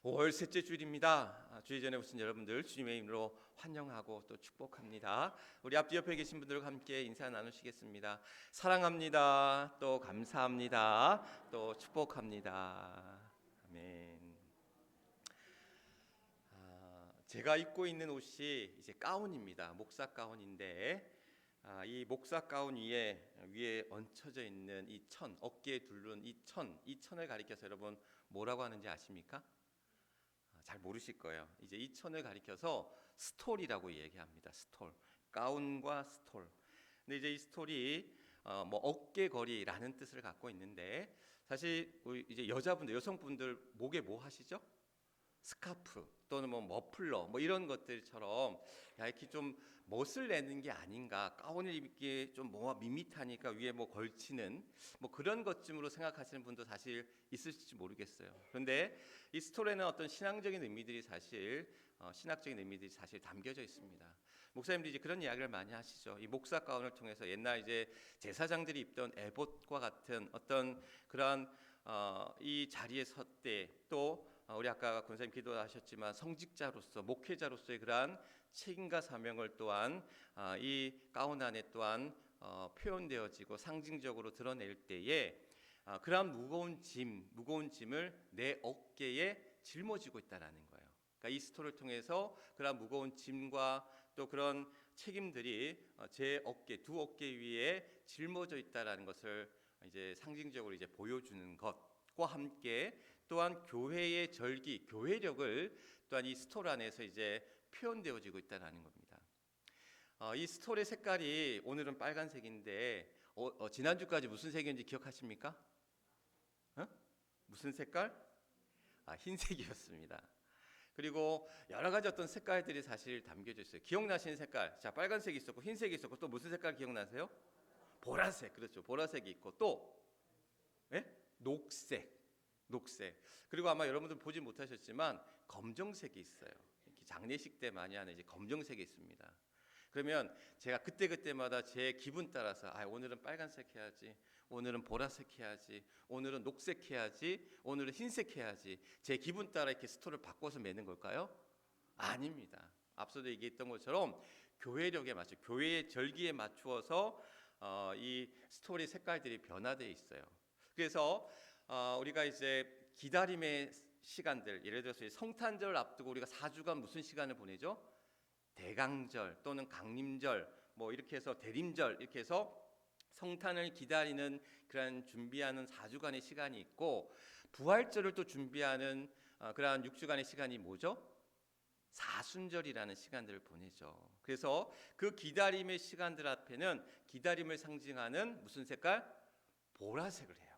5월 셋째 주일입니다. 주일 전에 오신 여러분들 주님의 이름으로 환영하고 또 축복합니다. 우리 앞뒤 옆에 계신 분들과 함께 인사 나누시겠습니다. 사랑합니다. 또 감사합니다. 또 축복합니다. 아멘. 제가 입고 있는 옷이 이제 가운입니다. 목사 가운인데 이 목사 가운 위에 얹혀져 있는 이 천, 어깨에 둘른 이 천을 가리켜서 여러분 뭐라고 하는지 아십니까? 잘 모르실 거예요. 이제 이 천을 가리켜서 스톨이라고 얘기합니다. 스톨, 가운과 스톨. 근데 이제 이 스톨이 뭐 어깨거리라는 뜻을 갖고 있는데 사실 우리 이제 여자분들, 여성분들 목에 뭐 하시죠? 스카프 또는 뭐 머플러 뭐 이런 것들처럼 야 이렇게 좀 멋을 내는 게 아닌가, 가운을 입기에 좀 뭐가 밋밋하니까 위에 뭐 걸치는 뭐 그런 것쯤으로 생각하시는 분도 사실 있을지 모르겠어요. 그런데 이 스토리에는 어떤 신앙적인 의미들이 신학적인 의미들이 사실 담겨져 있습니다. 목사님들이 이제 그런 이야기를 많이 하시죠. 이 목사 가운을 통해서 옛날 이제 제사장들이 입던 에봇과 같은 어떤 그러한 이 자리에 섰때 또 우리 아까 권사님 기도하셨지만 성직자로서 목회자로서의 그러한 책임과 사명을 또한 이 가운 안에 또한 표현되어지고 상징적으로 드러낼 때에 그러한 무거운 짐을 내 어깨에 짊어지고 있다라는 거예요. 그러니까 이 스토리를 통해서 그러한 무거운 짐과 또 그런 책임들이 제 어깨, 두 어깨 위에 짊어져 있다라는 것을 이제 상징적으로 이제 보여주는 것과 함께 또한 교회의 절기, 교회력을 또한 이 스토리 안에서 이제 표현되어지고 있다는 겁니다. 이 스토리의 색깔이 오늘은 빨간색인데 지난주까지 무슨 색이었는지 기억하십니까? 무슨 색깔? 흰색이었습니다. 그리고 여러 가지 어떤 색깔들이 사실 담겨져 있어요. 기억나시는 색깔, 자 빨간색이 있었고 흰색이 있었고 또 무슨 색깔 기억나세요? 보라색, 그렇죠. 보라색이 있고 또 녹색. 그리고 아마 여러분들 보지 못하셨지만 검정색이 있어요. 이렇게 장례식 때 많이 하는 이제 검정색이 있습니다. 그러면 제가 그때마다 제 기분 따라서 오늘은 빨간색 해야지, 오늘은 보라색 해야지, 오늘은 녹색 해야지, 오늘은 흰색 해야지, 제 기분 따라 이렇게 스토리를 바꿔서 매는 걸까요? 아닙니다. 앞서도 얘기했던 것처럼 교회력에 맞춰, 교회의 절기에 맞추어서 이 스토리 색깔들이 변화되어 있어요. 그래서 우리가 이제 기다림의 시간들, 예를 들어서 성탄절 앞두고 우리가 4주간 무슨 시간을 보내죠? 대강절 또는 강림절 뭐 이렇게 해서 대림절 이렇게 해서 성탄을 기다리는 그런 준비하는 4주간의 시간이 있고, 부활절을 또 준비하는 그러한 6주간의 시간이 뭐죠? 사순절이라는 시간들을 보내죠. 그래서 그 기다림의 시간들 앞에는 기다림을 상징하는 무슨 색깔? 보라색을 해요.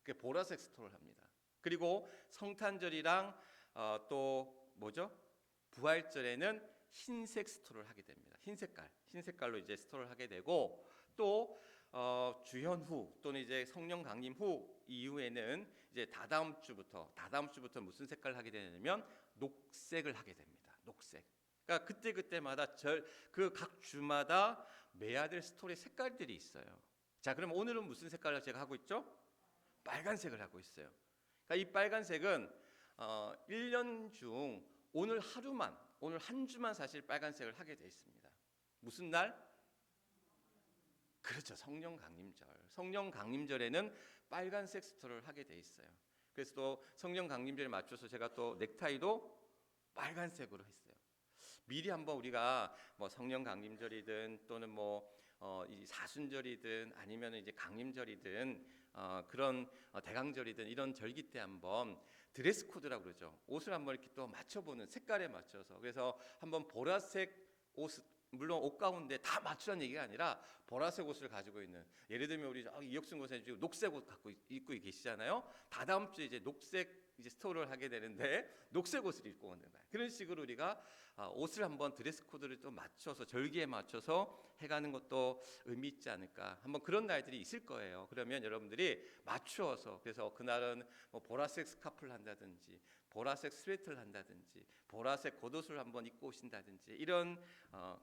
그 보라색 스토리를 합니다. 그리고 성탄절이랑 또 뭐죠? 부활절에는 흰색 스토리를 하게 됩니다. 흰색깔로 이제 스토리를 하게 되고, 또 주현 후 또는 이제 성령 강림 후 이후에는 이제 다다음 주부터 무슨 색깔을 하게 되냐면 녹색을 하게 됩니다. 녹색. 그러니까 그때마다 그 각 주마다 매야 될 스토리 색깔들이 있어요. 자, 그럼 오늘은 무슨 색깔을 제가 하고 있죠? 빨간색을 하고 있어요. 그러니까 이 빨간색은 1년 중 오늘 한 주만 사실 빨간색을 하게 돼 있습니다. 무슨 날? 그렇죠. 성령 강림절. 성령 강림절에는 빨간색 스토리를 하게 돼 있어요. 그래서 또 성령 강림절에 맞춰서 제가 또 넥타이도 빨간색으로 했어요. 미리 한번 우리가 뭐 성령 강림절이든 또는 이 사순절이든 아니면 이제 강림절이든 그런 대강절이든 이런 절기 때 한번 드레스 코드라고 그러죠. 옷을 한번 이렇게 또 맞춰보는, 색깔에 맞춰서. 그래서 한번 보라색 옷, 물론 옷 가운데 다 맞추라는 얘기가 아니라 보라색 옷을 가지고 있는, 예를 들면 우리 이혁순 고사님 지금 녹색 옷 입고 계시잖아요. 다다음 주에 이제 녹색 이제 스토어를 하게 되는데 녹색 옷을 입고 오는 거예요. 그런 식으로 우리가 옷을 한번 드레스 코드를 또 맞춰서 절기에 맞춰서 해가는 것도 의미 있지 않을까. 한번 그런 날들이 있을 거예요. 그러면 여러분들이 맞추어서, 그래서 그날은 뭐 보라색 스카프를 한다든지 보라색 스웨터를 한다든지 보라색 겉옷을 한번 입고 오신다든지 이런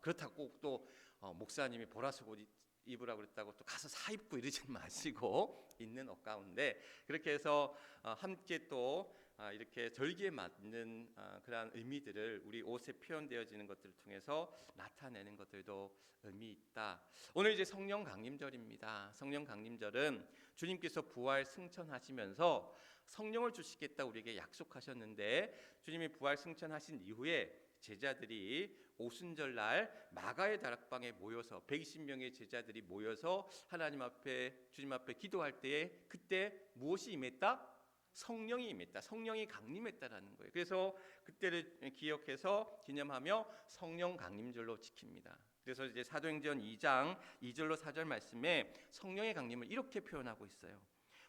그렇다고 꼭 또 목사님이 보라색 옷 입으라고 그랬다고 또 가서 사 입고 이러지 마시고 있는 옷 가운데 그렇게 해서 함께 또 이렇게 절기에 맞는 그러한 의미들을 우리 옷에 표현되어지는 것들을 통해서 나타내는 것들도 의미 있다. 오늘 이제 성령 강림절입니다. 성령 강림절은 주님께서 부활 승천하시면서 성령을 주시겠다 우리에게 약속하셨는데, 주님이 부활 승천하신 이후에 제자들이 오순절날 마가의 다락방에 모여서 120명의 제자들이 모여서 하나님 앞에, 주님 앞에 기도할 때에 그때 무엇이 임했다? 성령이 임했다. 성령이 강림했다라는 거예요. 그래서 그때를 기억해서 기념하며 성령 강림절로 지킵니다. 그래서 이제 사도행전 2장 2절로 4절 말씀에 성령의 강림을 이렇게 표현하고 있어요.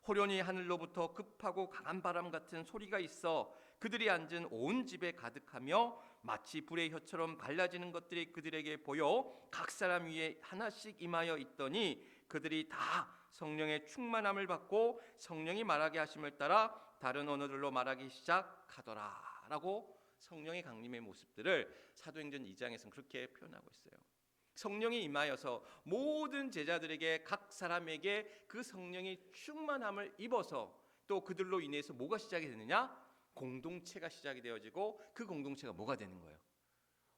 호련히 하늘로부터 급하고 강한 바람 같은 소리가 있어 그들이 앉은 온 집에 가득하며 마치 불의 혀처럼 갈라지는 것들이 그들에게 보여 각 사람 위에 하나씩 임하여 있더니 그들이 다 성령의 충만함을 받고 성령이 말하게 하심을 따라 다른 언어들로 말하기 시작하더라 라고 성령의 강림의 모습들을 사도행전 2장에서는 그렇게 표현하고 있어요. 성령이 임하여서 모든 제자들에게 각 사람에게 그 성령의 충만함을 입어서 또 그들로 인해서 뭐가 시작이 되느냐? 공동체가 시작이 되어지고 그 공동체가 뭐가 되는 거예요?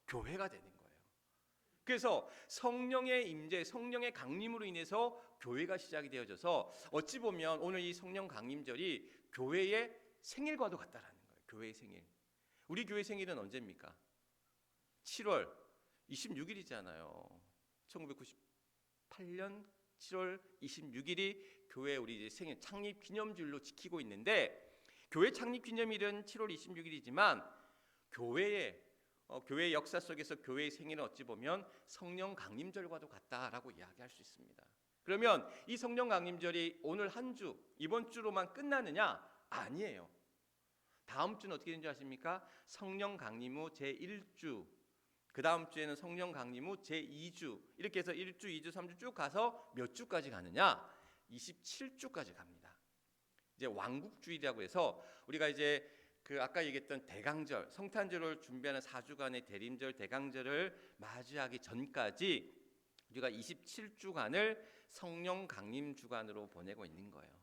교회가 되는 거예요. 그래서 성령의 임재, 성령의 강림으로 인해서 교회가 시작이 되어져서 어찌 보면 오늘 이 성령 강림절이 교회의 생일과도 같다라는 거예요. 교회의 생일. 우리 교회 생일은 언제입니까? 7월 26일이잖아요. 1998년 7월 26일이 교회 우리 이제 생일 창립 기념주일로 지키고 있는데, 교회 창립 기념일은 7월 26일이지만 교회의 역사 속에서 교회의 생일은 어찌 보면 성령 강림절과도 같다라고 이야기할 수 있습니다. 그러면 이 성령 강림절이 오늘 한 주, 이번 주로만 끝나느냐? 아니에요. 다음 주는 어떻게 되는지 아십니까? 성령 강림 후 제1주, 그 다음 주에는 성령 강림 후 제2주, 이렇게 해서 1주, 2주, 3주 쭉 가서 몇 주까지 가느냐? 27주까지 갑니다. 이제 왕국주의라고 해서 우리가 이제 그 아까 얘기했던 대강절, 성탄절을 준비하는 4주간의 대림절, 대강절을 맞이하기 전까지 우리가 27주간을 성령 강림 주간으로 보내고 있는 거예요.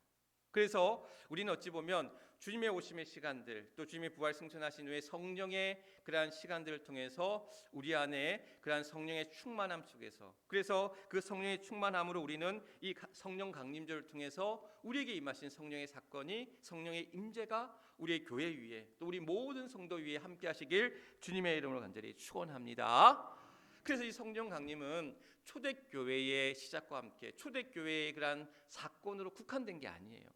그래서 우리는 어찌 보면 주님의 오심의 시간들, 또 주님의 부활 승천하신 후에 성령의 그러한 시간들을 통해서 우리 안에 그러한 성령의 충만함 속에서, 그래서 그 성령의 충만함으로 우리는 이 성령 강림절을 통해서 우리에게 임하신 성령의 사건이, 성령의 임재가 우리의 교회 위에 또 우리 모든 성도 위에 함께 하시길 주님의 이름으로 간절히 축원합니다. 그래서 이 성령 강림은 초대교회의 시작과 함께 초대교회의 그러한 사건으로 국한된 게 아니에요.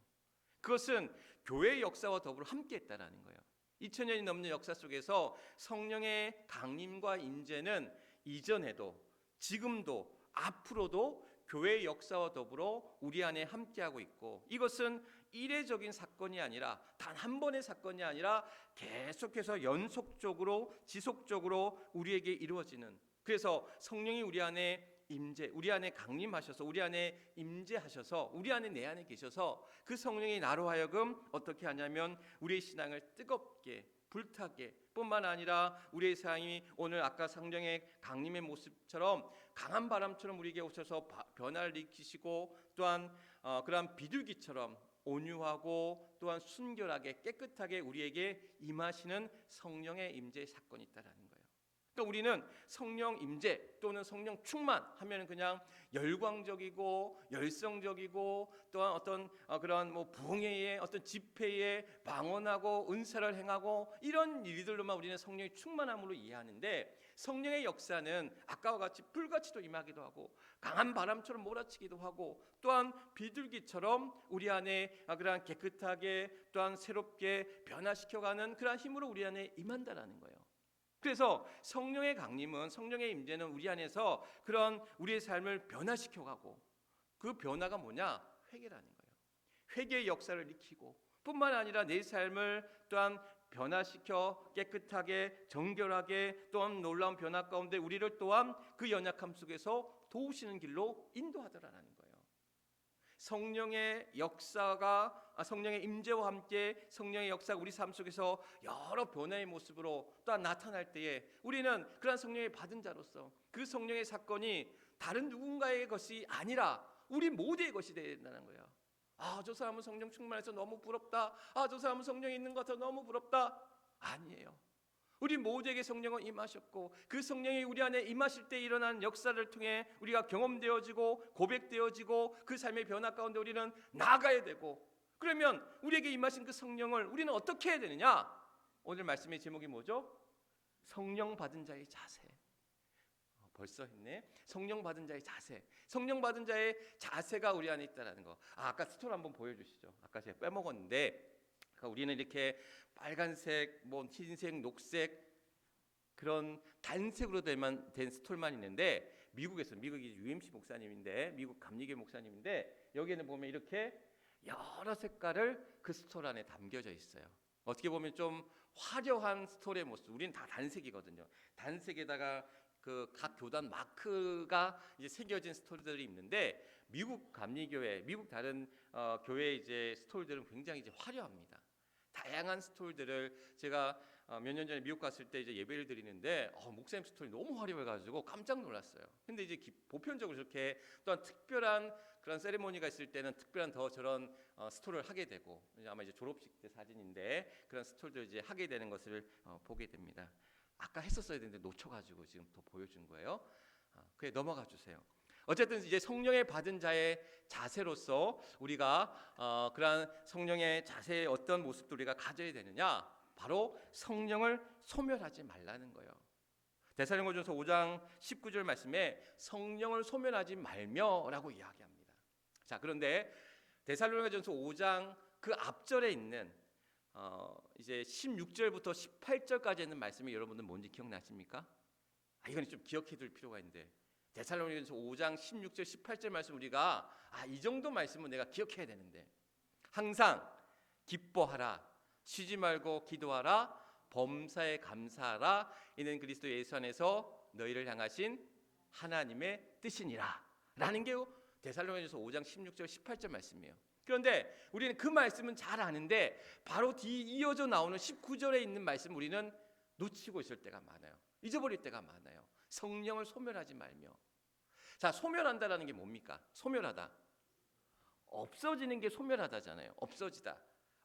그것은 교회의 역사와 더불어 함께했다라는 거예요. 2000년이 넘는 역사 속에서 성령의 강림과 임재는 이전에도 지금도 앞으로도 교회의 역사와 더불어 우리 안에 함께하고 있고, 이것은 이례적인 사건이 아니라, 단 한 번의 사건이 아니라 계속해서 연속적으로 지속적으로 우리에게 이루어지는, 그래서 성령이 우리 안에 임재, 우리 안에 강림하셔서 우리 안에 임재하셔서 우리 안에 내 안에 계셔서 그 성령이 나로 하여금 어떻게 하냐면 우리의 신앙을 뜨겁게 불타게 뿐만 아니라 우리의 삶이 오늘 아까 성령의 강림의 모습처럼 강한 바람처럼 우리에게 오셔서 변화를 일으키시고, 또한 그러한 비둘기처럼 온유하고 또한 순결하게 깨끗하게 우리에게 임하시는 성령의 임재의 사건이 있다라는 거예요. 그러니까 우리는 성령 임재 또는 성령 충만 하면 그냥 열광적이고 열성적이고 또한 어떤 그런 부흥회에 어떤 집회에 방언하고 은사를 행하고 이런 일들로만 우리는 성령의 충만함으로 이해하는데, 성령의 역사는 아까와 같이 불같이도 임하기도 하고 강한 바람처럼 몰아치기도 하고 또한 비둘기처럼 우리 안에 그러한 깨끗하게 또한 새롭게 변화시켜가는 그러한 힘으로 우리 안에 임한다라는 거예요. 그래서 성령의 강림은, 성령의 임재는 우리 안에서 그런 우리의 삶을 변화시켜가고, 그 변화가 뭐냐? 회개라는 거예요. 회개의 역사를 일으키고 뿐만 아니라 내 삶을 또한 변화시켜 깨끗하게 정결하게 또한 놀라운 변화 가운데 우리를 또한 그 연약함 속에서 도우시는 길로 인도하더라는 거예요. 성령의 역사가, 성령의 임재와 함께 성령의 역사가 우리 삶 속에서 여러 변화의 모습으로 또한 나타날 때에 우리는 그런 성령의 받은 자로서 그 성령의 사건이 다른 누군가의 것이 아니라 우리 모두의 것이 되어야 된다는 거예요. 아, 저 사람은 성령 충만해서 너무 부럽다. 아, 저 사람은 성령이 있는 것 같아서 너무 부럽다. 아니에요. 우리 모두에게 성령은 임하셨고 그 성령이 우리 안에 임하실 때 일어난 역사를 통해 우리가 경험되어지고 고백되어지고 그 삶의 변화 가운데 우리는 나아가야 되고, 그러면 우리에게 임하신 그 성령을 우리는 어떻게 해야 되느냐? 오늘 말씀의 제목이 뭐죠? 성령 받은 자의 자세. 벌써 했네. 성령 받은 자의 자세. 성령 받은 자의 자세가 우리 안에 있다는 거. 아까 스토리 한번 보여주시죠. 아까 제가 빼먹었는데, 우리는 이렇게 빨간색, 뭐 흰색, 녹색 그런 단색으로 된 스톨만 있는데, 미국이 UMC 목사님인데, 미국 감리교 목사님인데, 여기에는 보면 이렇게 여러 색깔을 그 스톨 안에 담겨져 있어요. 어떻게 보면 좀 화려한 스톨의 모습. 우리는 다 단색이거든요. 단색에다가 그 각 교단 마크가 이제 새겨진 스톨들이 있는데, 미국 감리교회, 미국 다른 교회 이제 스톨들은 굉장히 이제 화려합니다. 다양한 스톨들을 제가 몇 년 전에 미국 갔을 때 이제 예배를 드리는데 목사님 스톨이 너무 화려해가지고 깜짝 놀랐어요. 근데 이제 보편적으로 이렇게 또한 특별한 그런 세리머니가 있을 때는 특별한 더 저런 스톨을 하게 되고, 아마 이제 졸업식 때 사진인데 그런 스톨들 이제 하게 되는 것을 보게 됩니다. 아까 했었어야 되는데 놓쳐가지고 지금 더 보여준 거예요. 그래 넘어가 주세요. 어쨌든 이제 성령의 받은 자의 자세로서 우리가 그러한 성령의 자세의 어떤 모습도 우리가 가져야 되느냐? 바로 성령을 소멸하지 말라는 거예요. 데살로니가전서 5장 19절 말씀에 성령을 소멸하지 말며라고 이야기합니다. 자, 그런데 데살로니가전서 5장 그 앞절에 있는 이제 16절부터 18절까지 있는 말씀이 여러분들 뭔지 기억나십니까? 이건 좀 기억해둘 필요가 있는데, 데살로니가전서 5장 16절 18절 말씀 우리가 이 정도 말씀은 내가 기억해야 되는데, 항상 기뻐하라, 쉬지 말고 기도하라, 범사에 감사하라, 이는 그리스도 예수 안에서 너희를 향하신 하나님의 뜻이니라 라는 게 데살로니가전서 5장 16절 18절 말씀이에요. 그런데 우리는 그 말씀은 잘 아는데 바로 뒤 이어져 나오는 19절에 있는 말씀 우리는 놓치고 있을 때가 많아요. 잊어버릴 때가 많아요. 성령을 소멸하지 말며. 자, 소멸한다라는 게 뭡니까? 소멸하다. 없어지는 게 소멸하다잖아요.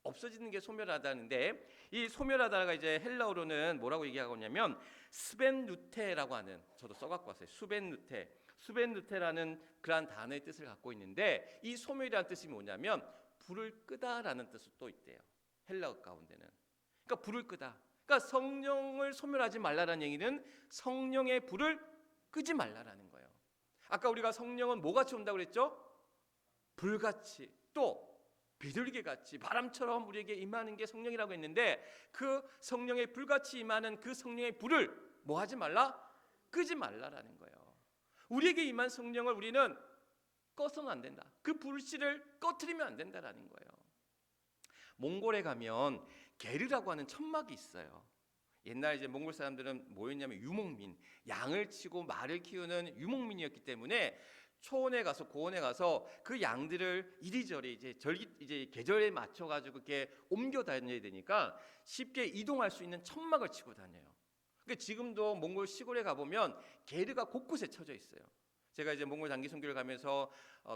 없어지는 게 소멸하다는데, 이 소멸하다가 이제 헬라어로는 뭐라고 얘기하고 있냐면 스벤누테라고 하는, 저도 써갖고 왔어요. 스벤누테라는 그러한 단어의 뜻을 갖고 있는데, 이 소멸이라는 뜻이 뭐냐면 불을 끄다라는 뜻도 또 있대요. 헬라어 가운데는. 그러니까 불을 끄다. 그러니까 성령을 소멸하지 말라라는 얘기는 성령의 불을 끄지 말라라는 거예요. 아까 우리가 성령은 뭐같이 온다고 그랬죠? 불같이, 또 비둘기같이 바람처럼 우리에게 임하는 게 성령이라고 했는데, 그 성령의 불같이 임하는 그 성령의 불을 뭐 하지 말라? 끄지 말라라는 거예요. 우리에게 임한 성령을 우리는 꺼서는 안 된다. 그 불씨를 꺼트리면 안 된다라는 거예요. 몽골에 가면 게르라고 하는 천막이 있어요. 옛날 이제 몽골 사람들은 뭐였냐면 유목민, 양을 치고 말을 키우는 유목민이었기 때문에 초원에 가서 고원에 가서 그 양들을 이리저리 이제 계절에 맞춰 가지고 이렇게 옮겨 다녀야 되니까 쉽게 이동할 수 있는 천막을 치고 다녀요. 그러니까 지금도 몽골 시골에 가 보면 게르가 곳곳에 쳐져 있어요. 제가 이제 몽골 장기 선교를 가면서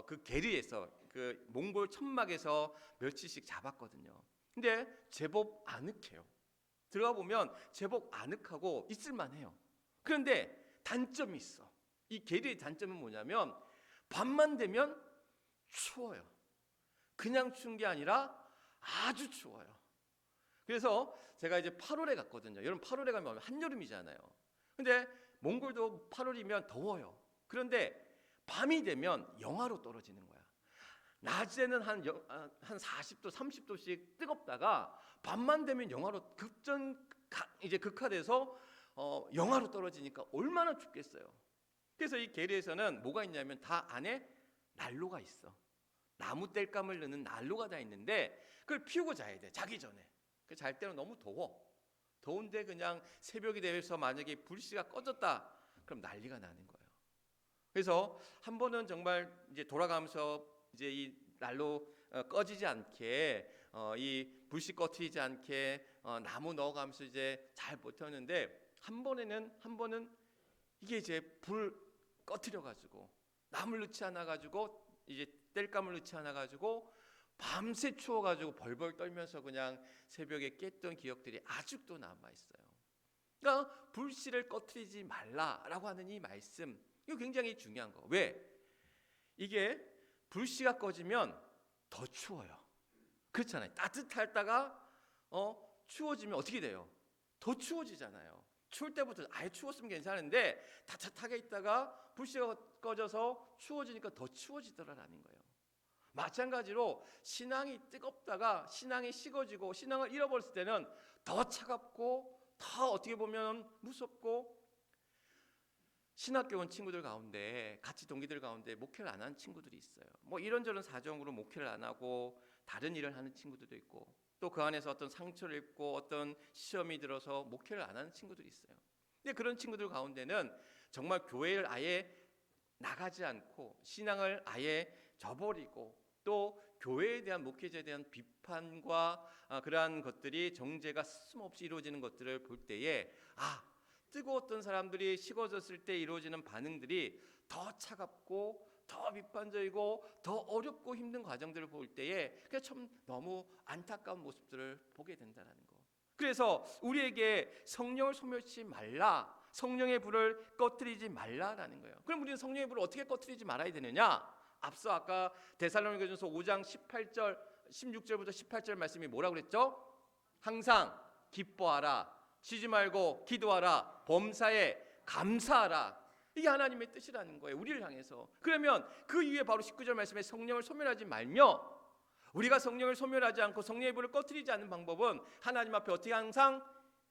그 게르에서 그 몽골 천막에서 며칠씩 잡았거든요. 근데 제법 아늑해요. 들어가 보면 제법 아늑하고 있을만해요. 그런데 단점이 있어. 이 게르의 단점은 뭐냐면 밤만 되면 추워요. 그냥 추운 게 아니라 아주 추워요. 그래서 제가 이제 8월에 갔거든요. 여러분 8월에 가면 한여름이잖아요. 근데 몽골도 8월이면 더워요. 그런데 밤이 되면 영하로 떨어지는 거야. 낮에는 한 40도, 30도씩 뜨겁다가 밤만 되면 영하로 이제 극화돼서 영하로 떨어지니까 얼마나 춥겠어요. 그래서 이 게르에서는 뭐가 있냐면 다 안에 난로가 있어. 나무 땔감을 넣는 난로가 다 있는데 그걸 피우고 자야 돼. 자기 전에. 잘 때는 너무 더워. 더운데 그냥 새벽이 되어서 만약에 불씨가 꺼졌다, 그럼 난리가 나는 거예요. 그래서 한 번은 정말 이제 돌아가면서 이제 이 난로 꺼지지 않게 이 불씨 꺼트리지 않게 나무 넣어가면서 이제 잘 버텼는데, 한 번은 이게 이제 불 꺼트려 가지고 나물 넣지 않아 가지고 이제 땔감을 넣지 않아 가지고 밤새 추워가지고 벌벌 떨면서 그냥 새벽에 깼던 기억들이 아직도 남아있어요. 그러니까 불씨를 꺼트리지 말라라고 하는 이 말씀, 이거 굉장히 중요한 거. 왜? 이게 불씨가 꺼지면 더 추워요. 그렇잖아요. 따뜻하다가 추워지면 어떻게 돼요? 더 추워지잖아요. 추울 때부터 아예 추웠으면 괜찮은데 따뜻하게 있다가 불씨가 꺼져서 추워지니까 더 추워지더라라는 거예요. 마찬가지로 신앙이 뜨겁다가 신앙이 식어지고 신앙을 잃어버렸을 때는 더 차갑고 더 어떻게 보면 무섭고, 신학교 온 친구들 가운데 같이 동기들 가운데 목회를 안 하는 친구들이 있어요. 뭐 이런저런 사정으로 목회를 안 하고 다른 일을 하는 친구들도 있고, 또 그 안에서 어떤 상처를 입고 어떤 시험이 들어서 목회를 안 하는 친구들이 있어요. 근데 그런 친구들 가운데는 정말 교회를 아예 나가지 않고 신앙을 아예 저버리고 또 교회에 대한 목회자에 대한 비판과 그러한 것들이 정죄가 스스럼없이 이루어지는 것들을 볼 때에 뜨거웠던 사람들이 식어졌을 때 이루어지는 반응들이 더 차갑고 더 비판적이고 더 어렵고 힘든 과정들을 볼 때에 그게 참 너무 안타까운 모습들을 보게 된다는 거. 그래서 우리에게 성령을 소멸치 말라, 성령의 불을 꺼트리지 말라라는 거예요. 그럼 우리는 성령의 불을 어떻게 꺼트리지 말아야 되느냐? 앞서 아까 데살로니가전서 5장 18절 16절부터 18절 말씀이 뭐라고 그랬죠? 항상 기뻐하라, 쉬지 말고 기도하라, 범사에 감사하라. 이게 하나님의 뜻이라는 거예요, 우리를 향해서. 그러면 그 이후에 바로 19절 말씀에 성령을 소멸하지 말며, 우리가 성령을 소멸하지 않고 성령의 불을 꺼트리지 않는 방법은 하나님 앞에 어떻게 항상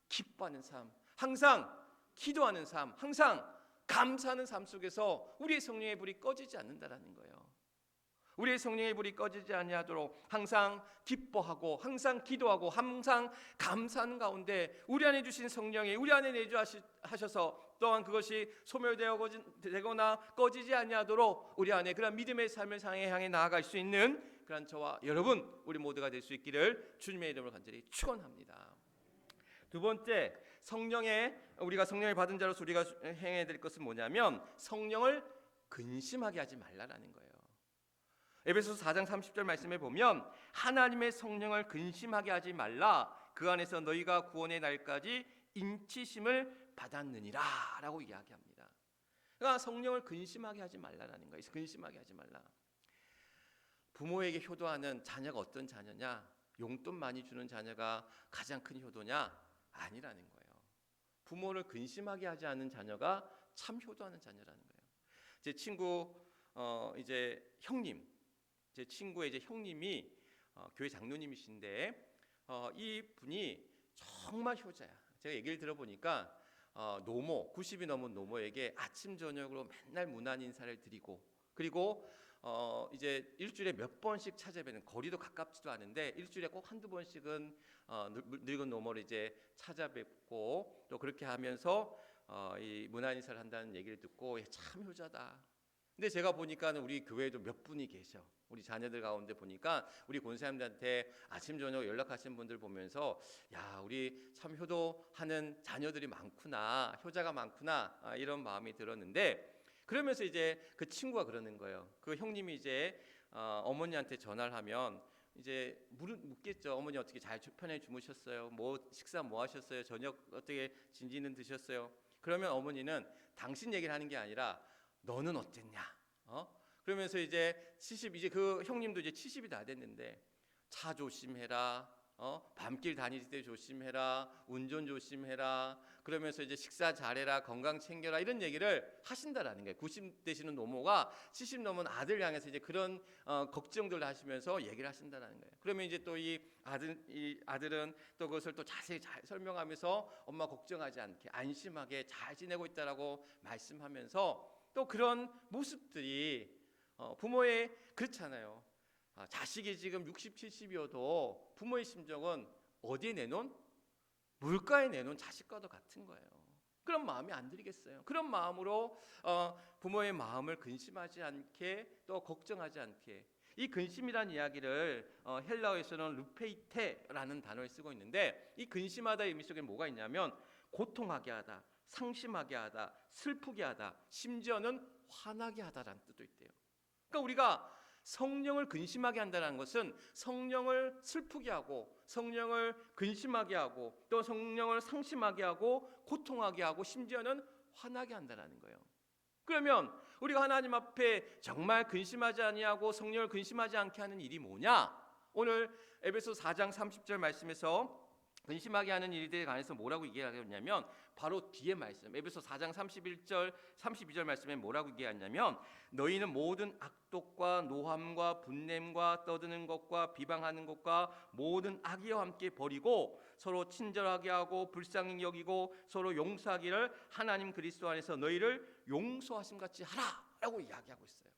기뻐하는 삶, 항상 기도하는 삶, 항상 감사하는 삶 속에서 우리의 성령의 불이 꺼지지 않는다라는 거예요. 우리의 성령의 불이 꺼지지 아니하도록 항상 기뻐하고 항상 기도하고 항상 감사하는 가운데 우리 안에 주신 성령이 우리 안에 내주하셔서 또한 그것이 소멸되거나 꺼지지 아니하도록 우리 안에 그런 믿음의 삶을 향해 나아갈 수 있는 그런 저와 여러분 우리 모두가 될 수 있기를 주님의 이름으로 간절히 축원합니다. 두 번째, 우리가 성령을 받은 자로서 우리가 행해야 될 것은 뭐냐면 성령을 근심하게 하지 말라라는 거예요. 에베소서 4장 30절 말씀에 보면 하나님의 성령을 근심하게 하지 말라, 그 안에서 너희가 구원의 날까지 인치심을 받았느니라 라고 이야기합니다. 그러니까 성령을 근심하게 하지 말라라는 거예요. 근심하게 하지 말라. 부모에게 효도하는 자녀가 어떤 자녀냐? 용돈 많이 주는 자녀가 가장 큰 효도냐? 아니라는 거예요. 부모를 근심하게 하지 않는 자녀가 참 효도하는 자녀라는 거예요. 제 친구 제 친구의 형님이 교회 장로님이신데 이 분이 정말 효자야. 제가 얘기를 들어보니까 90이 넘은 노모에게 아침 저녁으로 맨날 문안 인사를 드리고, 그리고 이제 일주일에 몇 번씩 찾아뵈는, 거리도 가깝지도 않은데 일주일에 꼭 한두 번씩은 늙은 노모를 이제 찾아뵙고 또 그렇게 하면서 이 문안 인사를 한다는 얘기를 듣고 참 효자다. 근데 제가 보니까는 우리 교회에도 몇 분이 계셔. 우리 자녀들 가운데 보니까 우리 권사님들한테 아침 저녁 연락하신 분들 보면서 우리 참 효도하는 자녀들이 많구나, 효자가 많구나, 이런 마음이 들었는데, 그러면서 이제 그 친구가 그러는 거예요. 그 형님이 이제 어머니한테 전화를 하면 이제 묻겠죠. 어머니 어떻게 잘 편히 주무셨어요? 식사 뭐 하셨어요? 저녁 어떻게 진지는 드셨어요? 그러면 어머니는 당신 얘기를 하는 게 아니라 너는 어땠냐? 그러면서 이제 그 형님도 이제 70이 다 됐는데 차 조심해라, 밤길 다닐 때 조심해라, 운전 조심해라, 그러면서 이제 식사 잘해라, 건강 챙겨라, 이런 얘기를 하신다라는 거예요. 90 되시는 노모가 70 넘은 아들 향해서 이제 그런 걱정들을 하시면서 얘기를 하신다라는 거예요. 그러면 이제 또 이 아들은 또 그것을 또 자세히 잘 설명하면서 엄마 걱정하지 않게 안심하게 잘 지내고 있다라고 말씀하면서, 또 그런 모습들이 부모의 그렇잖아요. 자식이 지금 60, 70이어도 부모의 심정은 어디에 내놓은? 물가에 내놓은 자식과도 같은 거예요. 그런 마음이 안 들겠어요. 그런 마음으로 부모의 마음을 근심하지 않게 또 걱정하지 않게, 이 근심이란 이야기를 헬라어에서는 루페이테라는 단어를 쓰고 있는데, 이 근심하다의 의미 속에 뭐가 있냐면 고통하게 하다, 상심하게 하다, 슬프게 하다, 심지어는 화나게 하다라는 뜻도 있대요. 그러니까 우리가 성령을 근심하게 한다는 것은 성령을 슬프게 하고 성령을 근심하게 하고 또 성령을 상심하게 하고 고통하게 하고 심지어는 화나게 한다는 거예요. 그러면 우리가 하나님 앞에 정말 근심하지 아니하고 성령을 근심하지 않게 하는 일이 뭐냐? 오늘 에베소 4장 30절 말씀에서 근심하게 하는 일들에 관해서 뭐라고 얘기하냐면 바로 뒤에 말씀 에베소 4장 31절 32절 말씀에 뭐라고 얘기하냐면 너희는 모든 악독과 노함과 분냄과 떠드는 것과 비방하는 것과 모든 악의와 함께 버리고 서로 친절하게 하고 불쌍히 여기고 서로 용서하기를 하나님 그리스도 안에서 너희를 용서하심 같이 하라라고 이야기하고 있어요.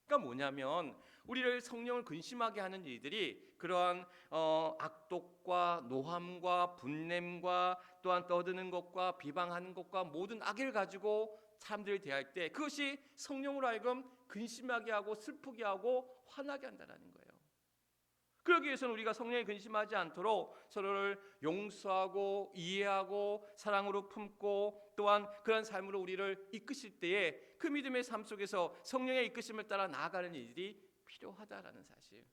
그러니까 뭐냐면 우리를 성령을 근심하게 하는 일들이 그러한 악독과 노함과 분냄과 또한 떠드는 것과 비방하는 것과 모든 악을 가지고 사람들을 대할 때 그것이 성령으로 하여금 근심하게 하고 슬프게 하고 화나게 한다는 거예요. 그러기 위해서는 우리가 성령에 근심하지 않도록 서로를 용서하고 이해하고 사랑으로 품고 또한 그런 삶으로 우리를 이끄실 때에 그 믿음의 삶 속에서 성령의 이끄심을 따라 나아가는 일이 필요하다라는 사실.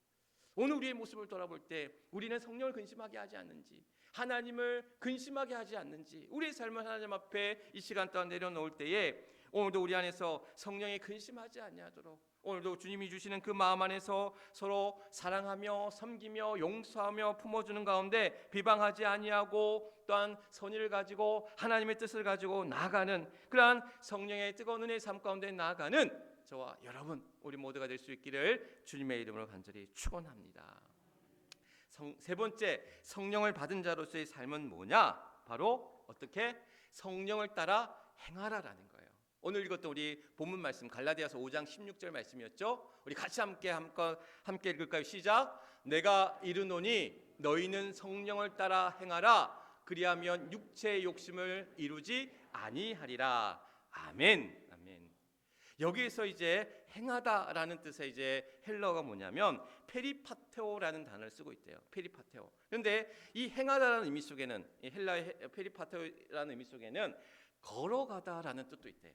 오늘 우리의 모습을 돌아볼 때 우리는 성령을 근심하게 하지 않는지 하나님을 근심하게 하지 않는지 우리의 삶을 하나님 앞에 이 시간 동안 내려놓을 때에 오늘도 우리 안에서 성령에 근심하지 아니하도록 오늘도 주님이 주시는 그 마음 안에서 서로 사랑하며 섬기며 용서하며 품어주는 가운데 비방하지 아니하고 또한 선의를 가지고 하나님의 뜻을 가지고 나아가는 그러한 성령의 뜨거운 은혜의 삶 가운데 나아가는 저와 여러분 우리 모두가 될 수 있기를 주님의 이름으로 간절히 축원합니다. 세 번째 성령을 받은 자로서의 삶은 뭐냐? 바로 어떻게 성령을 따라 행하라라는 거예요. 오늘 읽었던 우리 본문 말씀 갈라디아서 5장 16절 말씀이었죠. 우리 같이 함께 읽을까요? 시작. 내가 이르노니 너희는 성령을 따라 행하라. 그리하면 육체의 욕심을 이루지 아니하리라. 아멘. 아멘. 여기에서 이제 행하다라는 뜻의 이제 헬러가 뭐냐면 페리파테오라는 단어를 쓰고 있대요. 페리파테오. 그런데 이 행하다라는 의미 속에는 이 헬라의 페리파테오라는 의미 속에는 걸어가다라는 뜻도 있대요.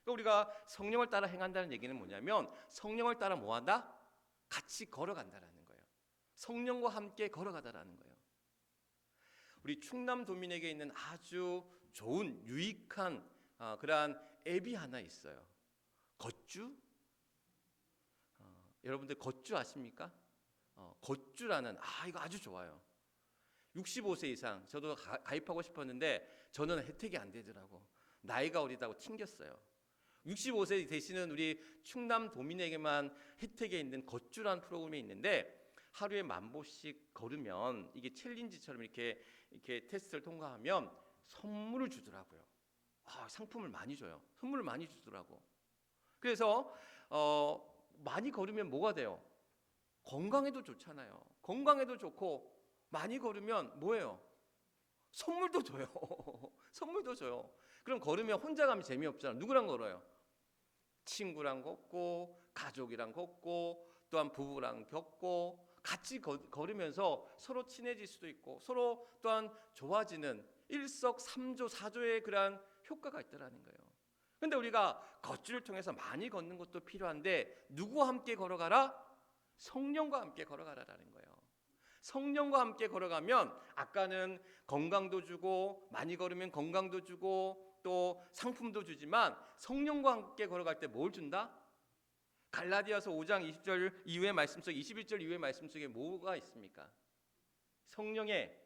그러니까 우리가 성령을 따라 행한다는 얘기는 뭐냐면 성령을 따라 뭐한다? 같이 걸어간다라는 거예요. 성령과 함께 걸어가다라는 거예요. 우리 충남도민에게 있는 아주 좋은 유익한 그러한 앱이 하나 있어요. 걷주? 여러분들 걷주 아십니까? 걷주라는 이거 아주 좋아요. 65세 이상 저도 가입하고 싶었는데 저는 혜택이 안 되더라고. 나이가 어리다고 튕겼어요. 65세 되시는 우리 충남도민에게만 혜택에 있는 걷주라는 프로그램이 있는데 하루에 10,000보씩 걸으면 이게 챌린지처럼 이렇게 테스트를 통과하면 선물을 주더라고요. 상품을 많이 줘요. 선물을 많이 주더라고. 그래서 많이 걸으면 뭐가 돼요? 건강에도 좋잖아요. 건강에도 좋고 많이 걸으면 뭐예요? 선물도 줘요. 선물도 줘요. 그럼 걸으면 혼자 가면 재미없잖아. 누구랑 걸어요? 친구랑 걷고 가족이랑 걷고 또한 부부랑 걷고 같이 걸으면서 서로 친해질 수도 있고 서로 또한 좋아지는 일석삼조 사조의 그러한 효과가 있다라는 거예요. 그런데 우리가 걷주를 통해서 많이 걷는 것도 필요한데 누구와 함께 걸어가라? 성령과 함께 걸어가라라는 거예요. 성령과 함께 걸어가면 아까는 건강도 주고 많이 걸으면 건강도 주고 또 상품도 주지만 성령과 함께 걸어갈 때 뭘 준다? 갈라디아서 5장 20절 이후의 말씀 속 21절 이후의 말씀 속에 뭐가 있습니까? 성령의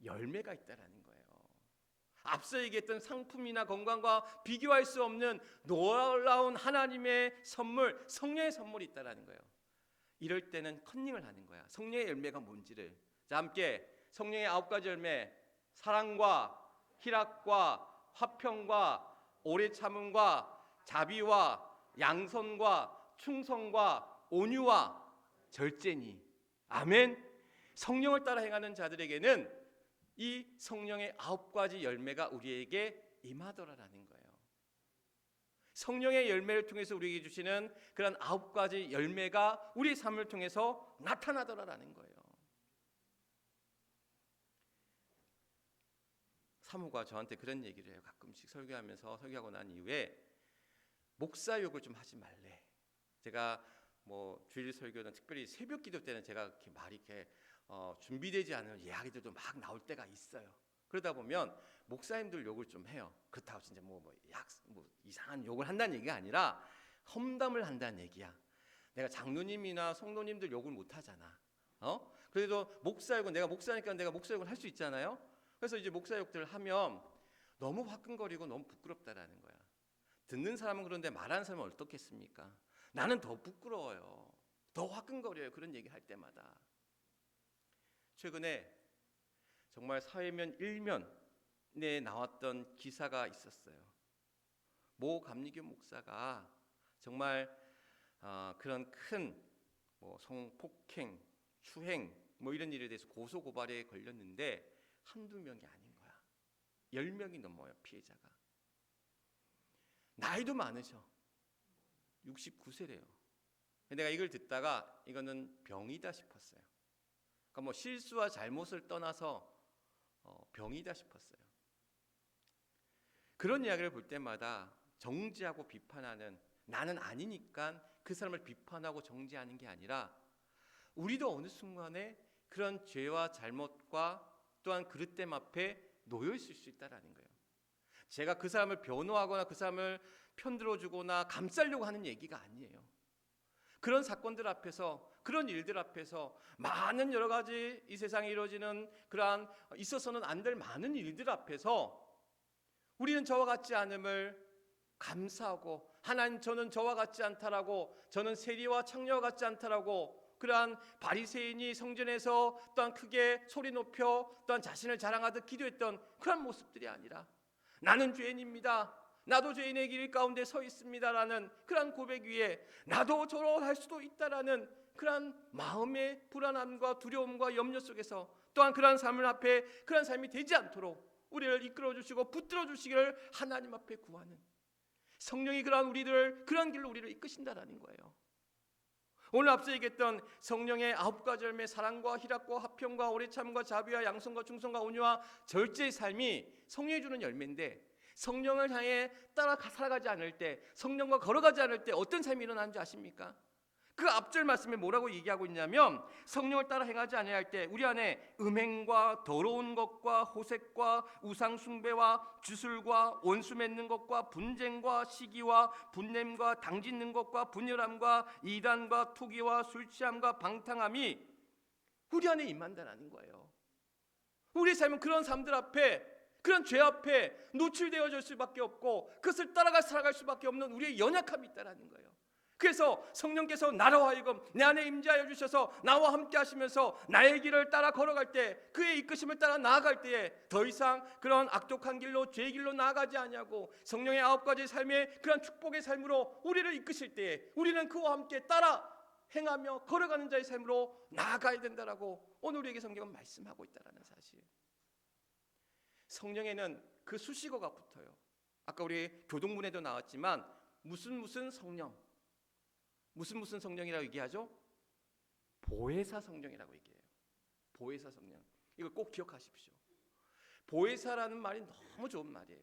열매가 있다라는 거예요. 앞서 얘기했던 상품이나 건강과 비교할 수 없는 놀라운 하나님의 선물, 성령의 선물이 있다라는 거예요. 이럴 때는 컨닝을 하는 거야. 성령의 열매가 뭔지를. 자, 함께 성령의 9가지 열매, 사랑과 희락과 화평과 오래 참음과 자비와 양선과 충성과 온유와 절제니. 아멘. 성령을 따라 행하는 자들에게는 이 성령의 9가지 열매가 우리에게 임하더라라는 거예요. 성령의 열매를 통해서 우리에게 주시는 그런 9가지 열매가 우리 삶을 통해서 나타나더라라는 거예요. 사모가 저한테 그런 얘기를 해요. 가끔씩 설교하고 난 이후에 목사욕을 좀 하지 말래. 제가 뭐 주일 설교는 특별히 새벽 기도 때는 제가 이렇게 말이 이렇게 준비되지 않은 이야기들도 막 나올 때가 있어요. 그러다 보면 목사님들 욕을 좀 해요. 그렇다고 진짜 뭐 이상한 욕을 한다는 얘기가 아니라 험담을 한다는 얘기야. 내가 장로님이나 성도님들 욕을 못 하잖아. 그래도 목사 욕은 내가 목사니까 내가 목사 욕을 할 수 있잖아요. 그래서 이제 목사 욕들을 하면 너무 화끈거리고 너무 부끄럽다라는 거야. 듣는 사람은 그런데 말하는 사람은 어떻겠습니까? 나는 더 부끄러워요. 더 화끈거려요. 그런 얘기 할 때마다. 최근에 정말 사회면 1면에 나왔던 기사가 있었어요. 모 감리교 목사가 정말 그런 큰 성폭행, 추행 이런 일에 대해서 고소고발에 걸렸는데 한두 명이 아닌 거야. 10명이 넘어요, 피해자가. 나이도 많으셔. 69세래요. 내가 이걸 듣다가 이거는 병이다 싶었어요. 그러니까 실수와 잘못을 떠나서 병이다 싶었어요. 그런 이야기를 볼 때마다 정죄하고 비판하는, 나는 아니니까 그 사람을 비판하고 정죄하는 게 아니라 우리도 어느 순간에 그런 죄와 잘못과 또한 그릇됨 앞에 놓여 있을 수 있다라는 거예요. 제가 그 사람을 변호하거나 그 사람을 편들어주거나 감싸려고 하는 얘기가 아니에요. 그런 사건들 앞에서, 그런 일들 앞에서, 많은 여러 가지 이 세상에 이루어지는 그러한 있어서는 안 될 많은 일들 앞에서 우리는 저와 같지 않음을 감사하고, 하나님 저는 저와 같지 않다라고, 저는 세리와 창녀와 같지 않다라고, 그러한 바리새인이 성전에서 또한 크게 소리 높여 또한 자신을 자랑하듯 기도했던 그런 모습들이 아니라, 나는 죄인입니다, 나도 죄인의 길 가운데 서 있습니다라는 그러한 고백 위에 나도 저러할 수도 있다라는 그러한 마음의 불안함과 두려움과 염려 속에서 또한 그러한 삶을 앞에 그러한 삶이 되지 않도록 우리를 이끌어 주시고 붙들어 주시기를 하나님 앞에 구하는, 성령이 그러한 우리들을 그러한 길로 우리를 이끄신다라는 거예요. 오늘 앞서 얘기했던 성령의 9가지 열매, 사랑과 희락과 화평과 오래참과 자비와 양성과 충성과 온유와 절제의 삶이 성령이 주는 열매인데, 성령을 향해 따라 살아가지 않을 때, 성령과 걸어가지 않을 때 어떤 삶이 일어나는 줄 아십니까? 그 앞절 말씀에 뭐라고 얘기하고 있냐면, 성령을 따라 행하지 아니할 때 우리 안에 음행과 더러운 것과 호색과 우상숭배와 주술과 원수 맺는 것과 분쟁과 시기와 분냄과 당짓는 것과 분열함과 이단과 투기와 술취함과 방탕함이 우리 안에 임한다는 거예요. 우리의 삶은 그런 삶들 앞에, 그런 죄 앞에 노출되어질 수밖에 없고 그것을 따라가 살아갈 수밖에 없는 우리의 연약함이 있다는 거예요. 그래서 성령께서 나로 하여금 내 안에 임재하여 주셔서 나와 함께 하시면서 나의 길을 따라 걸어갈 때, 그의 이끄심을 따라 나아갈 때에 더 이상 그런 악독한 길로, 죄의 길로 나아가지 아니하고 성령의 9가지 삶의 그런 축복의 삶으로 우리를 이끄실 때에 우리는 그와 함께 따라 행하며 걸어가는 자의 삶으로 나아가야 된다라고 오늘 우리에게 성경은 말씀하고 있다는 사실. 성령에는 그 수식어가 붙어요. 아까 우리 교동문에도 나왔지만 무슨 성령, 무슨 성령이라고 얘기하죠? 보혜사 성령이라고 얘기해요. 보혜사 성령. 이거 꼭 기억하십시오. 보혜사라는 말이 너무 좋은 말이에요.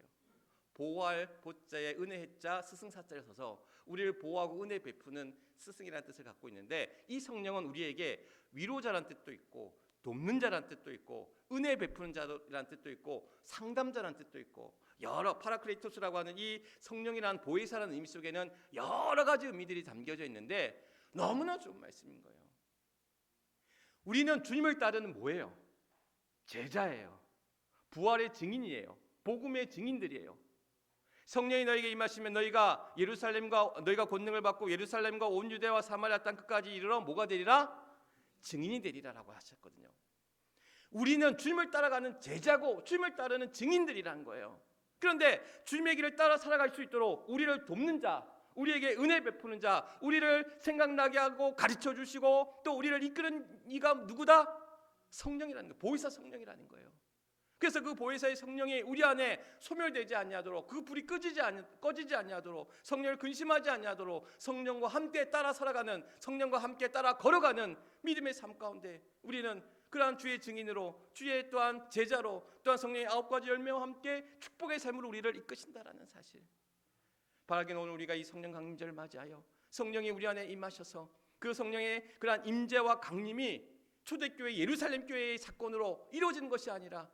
보호할 보자에 은혜 자 스승사자를 써서 우리를 보호하고 은혜 베푸는 스승이라는 뜻을 갖고 있는데, 이 성령은 우리에게 위로자라는 뜻도 있고 돕는 자라는 뜻도 있고 은혜 베푸는 자라는 뜻도 있고 상담자라는 뜻도 있고, 여러 파라클레이토스라고 하는 이 성령이라는 보혜사라는 의미 속에는 여러 가지 의미들이 담겨져 있는데 너무나 좋은 말씀인 거예요. 우리는 주님을 따르는 뭐예요? 제자예요. 부활의 증인이에요. 복음의 증인들이에요. 성령이 너에게 임하시면 너희가 권능을 받고 예루살렘과 온 유대와 사마리아 땅 끝까지 이르러 뭐가 되리라? 증인이 되리라라고 하셨거든요. 우리는 주님을 따라가는 제자고 주님을 따르는 증인들이라는 거예요. 그런데 주님의 길을 따라 살아갈 수 있도록 우리를 돕는 자, 우리에게 은혜 베푸는 자, 우리를 생각나게 하고 가르쳐 주시고 또 우리를 이끄는 이가 누구다? 성령이라는 거예요. 보혜사 성령이라는 거예요. 그래서 그 보혜사의 성령이 우리 안에 소멸되지 아니하도록, 그 불이 꺼지지 아니하도록, 성령을 근심하지 아니하도록 성령과 함께 따라 살아가는, 성령과 함께 따라 걸어가는 믿음의 삶 가운데 우리는 그러한 주의 증인으로, 주의 또한 제자로, 또한 성령의 9가지 열매와 함께 축복의 삶으로 우리를 이끄신다라는 사실. 바라기는 오늘 우리가 이 성령 강림절을 맞이하여 성령이 우리 안에 임하셔서 그 성령의 그러한 임재와 강림이 초대교회 예루살렘 교회의 사건으로 이루어지는 것이 아니라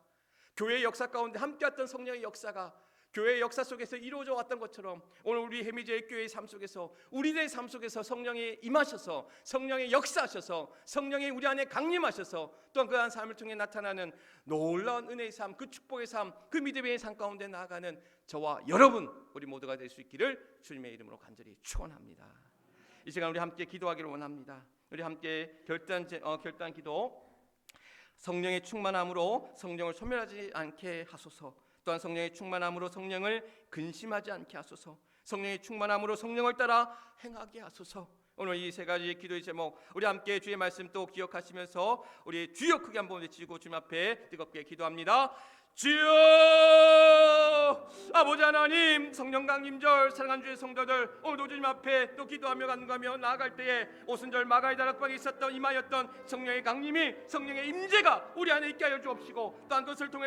교회의 역사 가운데 함께했던 성령의 역사가 교회의 역사 속에서 이루어져 왔던 것처럼 오늘 우리 해미제일 교회의 삶 속에서 우리들의 삶 속에서 성령이 임하셔서 성령의 역사하셔서 성령이 우리 안에 강림하셔서 또한 그러한 삶을 통해 나타나는 놀라운 은혜의 삶, 그 축복의 삶, 그 믿음의 삶 가운데 나아가는 저와 여러분 우리 모두가 될 수 있기를 주님의 이름으로 간절히 축원합니다. 이 시간 우리 함께 기도하기를 원합니다. 우리 함께 결단 기도. 성령의 충만함으로 성령을 소멸하지 않게 하소서. 또한 성령의 충만함으로 성령을 근심하지 않게 하소서. 성령의 충만함으로 성령을 따라 행하게 하소서. 오늘 이 세 가지 기도의 제목 우리 함께 주의 말씀 또 기억하시면서 우리 주여 크게 한번 외치고 주님 앞에 뜨겁게 기도합니다. 주여! 아버지 하나님, 성령 강림절 사랑하는 주의 성도들 오늘도 주님 앞에 또 기도하며 간구하며 나아갈 때에 오순절 마가의 다락방에 있었던 임하였던 성령의 강림이 성령의 임재가 우리 안에 있게 하여 주옵시고 또한 그것을 통해